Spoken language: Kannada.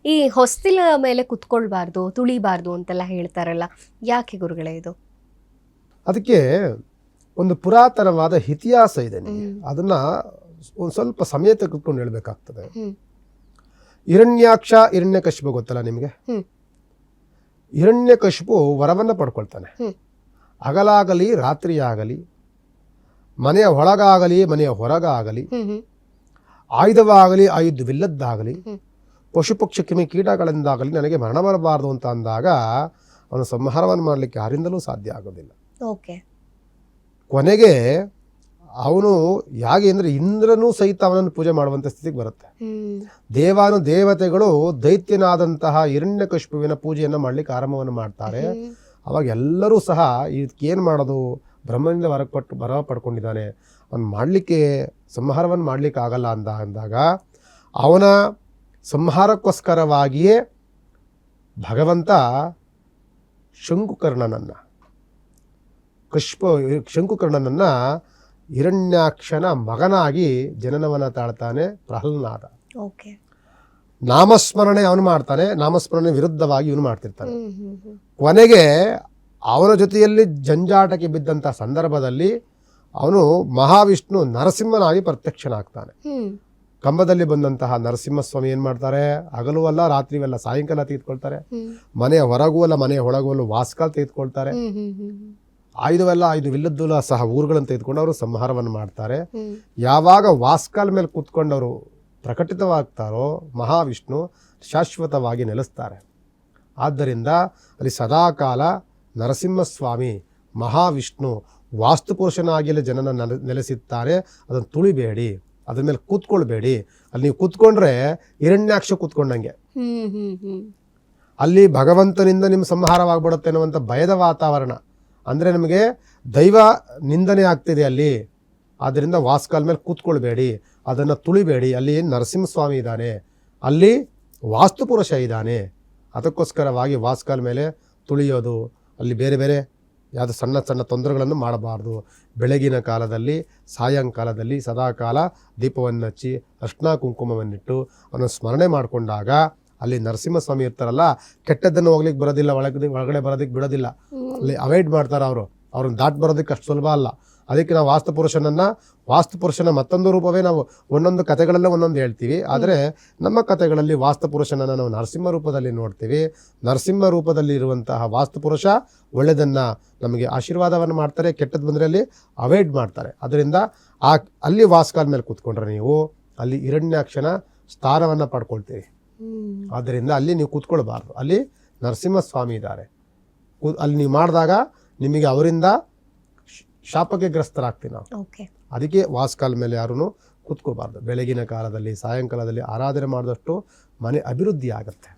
ಈ ಹೊಸ್ತಿಲ ಮೇಲೆ ಕುತ್ಕೊಳ್ಬಾರ್ದು, ತುಳಿಬಾರ್ದು ಅಂತೆಲ್ಲ ಹೇಳ್ತಾರಲ್ಲ, ಯಾಕೆ ಗುರುಗಳೇ ಇದು? ಅದಕ್ಕೆ ಒಂದು ಪುರಾತನವಾದ ಇತಿಹಾಸ ಇದೆ ನಿಮಗೆ. ಅದನ್ನ ಒಂದು ಸ್ವಲ್ಪ ಸಮಯ ತೆಗೆದುಕೊಂಡು ಹೇಳ್ಬೇಕಾಗ್ತದೆ. ಹಿರಣ್ಯಾಕ್ಷ ಹಿರಣ್ಯಕಶಿಪು ಗೊತ್ತಲ್ಲ ನಿಮಗೆ? ಹಿರಣ್ಯಕಶಿಪು ವರವನ್ನ ಪಡ್ಕೊಳ್ತಾನೆ. ಹಗಲಾಗಲಿ ರಾತ್ರಿಯಾಗಲಿ, ಮನೆಯ ಒಳಗಾಗಲಿ ಮನೆಯ ಹೊರಗಾಗಲಿ, ಆಯುಧವಾಗಲಿ ಆಯುಧವಿಲ್ಲದ್ದಾಗಲಿ, ಪಶು ಪಕ್ಷಿ ಕ್ರಿಮಿ ಕೀಟಗಳಿಂದಾಗಲಿ ನನಗೆ ಮರಣ ಬರಬಾರದು ಅಂತ ಅಂದಾಗ ಅವನು ಸಂಹಾರವನ್ನು ಮಾಡಲಿಕ್ಕೆ ಯಾರಿಂದಲೂ ಸಾಧ್ಯ ಆಗೋದಿಲ್ಲ. ಕೊನೆಗೆ ಅವನು ಹೇಗೆ ಅಂದರೆ ಇಂದ್ರನೂ ಸಹಿತ ಅವನನ್ನು ಪೂಜೆ ಮಾಡುವಂಥ ಸ್ಥಿತಿಗೆ ಬರುತ್ತೆ. ದೇವತೆಗಳು ದೈತ್ಯನಾದಂತಹ ಹಿರಣ್ಯಕಶಿಪುವಿನ ಪೂಜೆಯನ್ನು ಮಾಡಲಿಕ್ಕೆ ಆರಂಭವನ್ನು ಮಾಡ್ತಾರೆ. ಅವಾಗ ಎಲ್ಲರೂ ಸಹ ಇದಕ್ಕೇನು ಮಾಡೋದು, ಬ್ರಹ್ಮನಿಂದ ವರ ಪಡ್ಕೊಂಡಿದ್ದಾನೆ, ಅವನು ಮಾಡಲಿಕ್ಕೆ ಸಂಹಾರವನ್ನು ಮಾಡಲಿಕ್ಕೆ ಆಗಲ್ಲ ಅಂದಾಗ ಅವನ ಸಂಹಾರಕ್ಕೋಸ್ಕರವಾಗಿಯೇ ಭಗವಂತ ಶಂಕುಕರ್ಣನನ್ನು ಹಿರಣ್ಯಾಕ್ಷನ ಮಗನಾಗಿ ಜನನವನ್ನು ತಾಳ್ತಾನೆ ಪ್ರಹ್ಲಾದ. ನಾಮಸ್ಮರಣೆ ಅವನು ಮಾಡ್ತಾನೆ, ನಾಮಸ್ಮರಣೆ ವಿರುದ್ಧವಾಗಿ ಇವನು ಮಾಡ್ತಿರ್ತಾನೆ. ಕೊನೆಗೆ ಅವನ ಜೊತೆಯಲ್ಲಿ ಜಂಜಾಟಕ್ಕೆ ಬಿದ್ದಂಥ ಸಂದರ್ಭದಲ್ಲಿ ಅವನು ಮಹಾವಿಷ್ಣು ನರಸಿಂಹನಾಗಿ ಪ್ರತ್ಯಕ್ಷನಾಗ್ತಾನೆ. ಕಂಬದಲ್ಲಿ ಬಂದಂತಹ ನರಸಿಂಹಸ್ವಾಮಿ ಏನು ಮಾಡ್ತಾರೆ, ಹಗಲೂ ಅಲ್ಲ ರಾತ್ರಿಯೂ ಅಲ್ಲ, ಸಾಯಂಕಾಲ ತೆಗೆದುಕೊಳ್ತಾರೆ. ಮನೆಯ ಹೊರಗೂ ಅಲ್ಲ ಮನೆಯ ಒಳಗೂ ಅಲ್ಲ ವಾಸ್ಕಾಲ ತೆಗೆದುಕೊಳ್ತಾರೆ. ಆಯುಧವಿಲ್ಲದ್ದೂ ಸಹ ಊರುಗಳನ್ನು ತೆಗೆದುಕೊಂಡು ಅವರು ಸಂಹಾರವನ್ನು ಮಾಡ್ತಾರೆ. ಯಾವಾಗ ವಾಸ್ಕಾಲ್ ಮೇಲೆ ಕೂತ್ಕೊಂಡವರು ಪ್ರಕಟಿತವಾಗ್ತಾರೋ ಮಹಾವಿಷ್ಣು ಶಾಶ್ವತವಾಗಿ ನೆಲೆಸ್ತಾರೆ. ಆದ್ದರಿಂದ ಅಲ್ಲಿ ಸದಾಕಾಲ ನರಸಿಂಹಸ್ವಾಮಿ ಮಹಾವಿಷ್ಣು ವಾಸ್ತುಪುರುಷನಾಗಿಯೇ ಜನನ ನೆಲೆಸಿದ್ದಾರೆ. ಅದನ್ನು ತುಳಿಬೇಡಿ, ಅದ್ರ ಮೇಲೆ ಕೂತ್ಕೊಳ್ಬೇಡಿ. ಅಲ್ಲಿ ನೀವು ಕೂತ್ಕೊಂಡ್ರೆ ಹಿರಣ್ಯಾಕ್ಷ ಕೂತ್ಕೊಂಡಂಗೆ, ಅಲ್ಲಿ ಭಗವಂತನಿಂದ ನಿಮ್ಮ ಸಂಹಾರವಾಗ್ಬಿಡುತ್ತೆ ಅನ್ನುವಂಥ ಭಯದ ವಾತಾವರಣ. ಅಂದರೆ ನಮಗೆ ದೈವ ನಿಂದನೆ ಆಗ್ತಿದೆ ಅಲ್ಲಿ. ಆದ್ದರಿಂದ ವಾಸ್ಕಾಲ್ ಮೇಲೆ ಕೂತ್ಕೊಳ್ಬೇಡಿ, ಅದನ್ನು ತುಳಿಬೇಡಿ. ಅಲ್ಲಿ ನರಸಿಂಹಸ್ವಾಮಿ ಇದ್ದಾನೆ, ಅಲ್ಲಿ ವಾಸ್ತುಪುರುಷ ಇದ್ದಾನೆ. ಅದಕ್ಕೋಸ್ಕರವಾಗಿ ವಾಸ್ಕಾಲ್ ಮೇಲೆ ತುಳಿಯೋದು, ಅಲ್ಲಿ ಬೇರೆ ಬೇರೆ ಯಾವುದು ಸಣ್ಣ ಸಣ್ಣ ತೊಂದರೆಗಳನ್ನು ಮಾಡಬಾರ್ದು. ಬೆಳಗಿನ ಕಾಲದಲ್ಲಿ ಸಾಯಂಕಾಲದಲ್ಲಿ ಸದಾಕಾಲ ದೀಪವನ್ನು ಹಚ್ಚಿ ಅರ್ಶಿನ ಕುಂಕುಮವನ್ನಿಟ್ಟು ಅವನ ಸ್ಮರಣೆ ಮಾಡಿಕೊಂಡಾಗ ಅಲ್ಲಿ ನರಸಿಂಹಸ್ವಾಮಿ ಇರ್ತಾರಲ್ಲ, ಕೆಟ್ಟದ್ದನ್ನು ಹೋಗ್ಲಿಕ್ಕೆ ಬರೋದಿಲ್ಲ, ಒಳಗಡೆ ಬರೋದಕ್ಕೆ ಬಿಡೋದಿಲ್ಲ. ಅಲ್ಲಿ ಅವಾಯ್ಡ್ ಮಾಡ್ತಾರೆ. ಅವ್ರನ್ನ ದಾಟ್ ಬರೋದಕ್ಕೆ ಅಷ್ಟು ಸುಲಭ ಅಲ್ಲ. ಅದಕ್ಕೆ ನಾವು ವಾಸ್ತುಪುರುಷನ ಮತ್ತೊಂದು ರೂಪವೇ ನಾವು ಒಂದೊಂದು ಕಥೆಗಳಲ್ಲೇ ಒಂದೊಂದು ಹೇಳ್ತೀವಿ. ಆದರೆ ನಮ್ಮ ಕಥೆಗಳಲ್ಲಿ ವಾಸ್ತುಪುರುಷನನ್ನು ನಾವು ನರಸಿಂಹ ರೂಪದಲ್ಲಿ ನೋಡ್ತೀವಿ. ನರಸಿಂಹ ರೂಪದಲ್ಲಿ ಇರುವಂತಹ ವಾಸ್ತುಪುರುಷ ಒಳ್ಳೆಯದನ್ನು ನಮಗೆ ಆಶೀರ್ವಾದವನ್ನು ಮಾಡ್ತಾರೆ, ಕೆಟ್ಟದ್ದು ಬಂದರೆ ಅಲ್ಲಿ ಅವಾಯ್ಡ್ ಮಾಡ್ತಾರೆ. ಅದರಿಂದ ಅಲ್ಲಿ ವಾಸ್ಕಾಲ್ ಮೇಲೆ ಕೂತ್ಕೊಂಡ್ರೆ ನೀವು ಅಲ್ಲಿ ಹಿರಣ್ಯಾಕ್ಷನ ಸ್ಥಾನವನ್ನು ಪಡ್ಕೊಳ್ತೀವಿ. ಆದ್ದರಿಂದ ಅಲ್ಲಿ ನೀವು ಕೂತ್ಕೊಳ್ಬಾರ್ದು, ಅಲ್ಲಿ ನರಸಿಂಹಸ್ವಾಮಿ ಇದ್ದಾರೆ. ಅಲ್ಲಿ ನೀವು ಮಾಡಿದಾಗ ನಿಮಗೆ ಅವರಿಂದ ಶಾಪಕ್ಕೆ ಗ್ರಸ್ತರಾಗ್ತೀವಿ ನಾವು. ಅದಕ್ಕೆ ವಾಸ್ಕಾಲ್ ಮೇಲೆ ಯಾರೂ ಕೂತ್ಕೋಬಾರ್ದು. ಬೆಳಗಿನ ಕಾಲದಲ್ಲಿ ಸಾಯಂಕಾಲದಲ್ಲಿ ಆರಾಧನೆ ಮಾಡಿದಷ್ಟು ಮನೆ ಅಭಿವೃದ್ಧಿ ಆಗುತ್ತೆ.